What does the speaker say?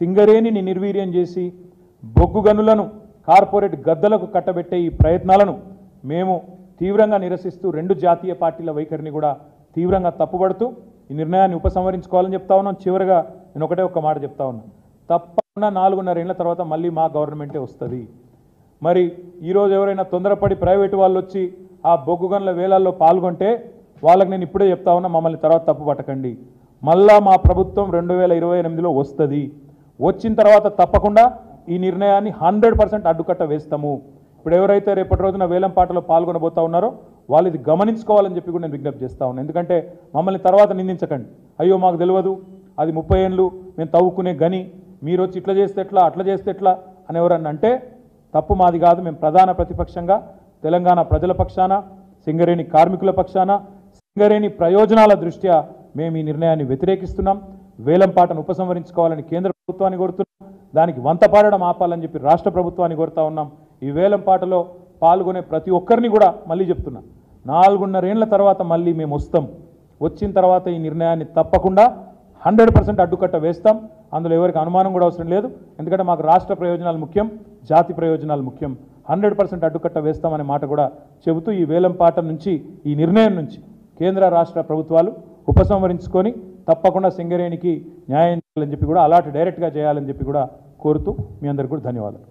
సింగరేణిని నిర్వీర్యం చేసి బొగ్గు గనులను కార్పొరేట్ గద్దలకు కట్టబెట్టే ఈ ప్రయత్నాలను మేము తీవ్రంగా నిరసిస్తూ రెండు జాతీయ పార్టీల వైఖరిని కూడా తీవ్రంగా తప్పుపడుతూ ఈ నిర్ణయాన్ని ఉపసంహరించుకోవాలని చెప్తా ఉన్నాం. చివరిగా నేను ఒకటే ఒక్క మాట చెప్తా ఉన్నా, తప్పకుండా 4.5 ఏళ్ల తర్వాత మళ్ళీ మా గవర్నమెంటే వస్తుంది. మరి ఈరోజు ఎవరైనా తొందరపడి ప్రైవేటు వాళ్ళు వచ్చి ఆ బొగ్గు గనుల వేలాల్లో పాల్గొంటే వాళ్ళకి నేను ఇప్పుడే చెప్తా ఉన్నా, మమ్మల్ని తర్వాత తప్పు పట్టకండి. మళ్ళా మా ప్రభుత్వం 2028లో వస్తుంది. వచ్చిన తర్వాత తప్పకుండా ఈ నిర్ణయాన్ని 100% అడ్డుకట్ట వేస్తాము. ఇప్పుడు ఎవరైతే రేపటి రోజున వేలంపాటలో పాల్గొనబోతా ఉన్నారో వాళ్ళు ఇది గమనించుకోవాలని చెప్పి కూడా నేను విజ్ఞప్తి చేస్తా ఉన్నాను. ఎందుకంటే మమ్మల్ని తర్వాత నిందించకండి, అయ్యో మాకు తెలియదు, అది 30 ఏళ్ళు మేము తవ్వుకునే గని, మీరు వచ్చి ఇట్లా చేస్తే ఎట్లా, అట్లా చేస్తే ఎట్లా అని ఎవరన్నా అంటే తప్పు మాది కాదు. మేము ప్రధాన ప్రతిపక్షంగా తెలంగాణ ప్రజల పక్షాన, సింగరేణి కార్మికుల పక్షాన, సింగరేణి ప్రయోజనాల దృష్ట్యా మేము ఈ నిర్ణయాన్ని వ్యతిరేకిస్తున్నాం. వేలంపాటను ఉపసంహరించుకోవాలని కేంద్ర ప్రభుత్వాన్ని కోరుతున్నాం. దానికి వంతపాడడం ఆపాలని చెప్పి రాష్ట్ర ప్రభుత్వాన్ని కోరుతా ఉన్నాం. ఈ వేలంపాటలో పాల్గొనే ప్రతి ఒక్కరిని కూడా మళ్ళీ చెప్తున్నా, 4.5 ఏళ్ల తర్వాత మళ్ళీ మేము వస్తాం. వచ్చిన తర్వాత ఈ నిర్ణయాన్ని తప్పకుండా 100% అడ్డుకట్ట వేస్తాం. అందులో ఎవరికి అనుమానం కూడా అవసరం లేదు. ఎందుకంటే మాకు రాష్ట్ర ప్రయోజనాలు ముఖ్యం, జాతి ప్రయోజనాలు ముఖ్యం. 100% అడ్డుకట్ట వేస్తామనే మాట కూడా చెబుతూ ఈ వేలంపాట నుంచి, ఈ నిర్ణయం నుంచి కేంద్ర రాష్ట్ర ప్రభుత్వాలు ఉపసంహరించుకొని తప్పకుండా సింగరేణికి న్యాయం చేయాలని చెప్పి కూడా, అలాంటి డైరెక్ట్గా చేయాలని చెప్పి కూడా కోరుతూ మీ అందరికీ కూడా ధన్యవాదాలు.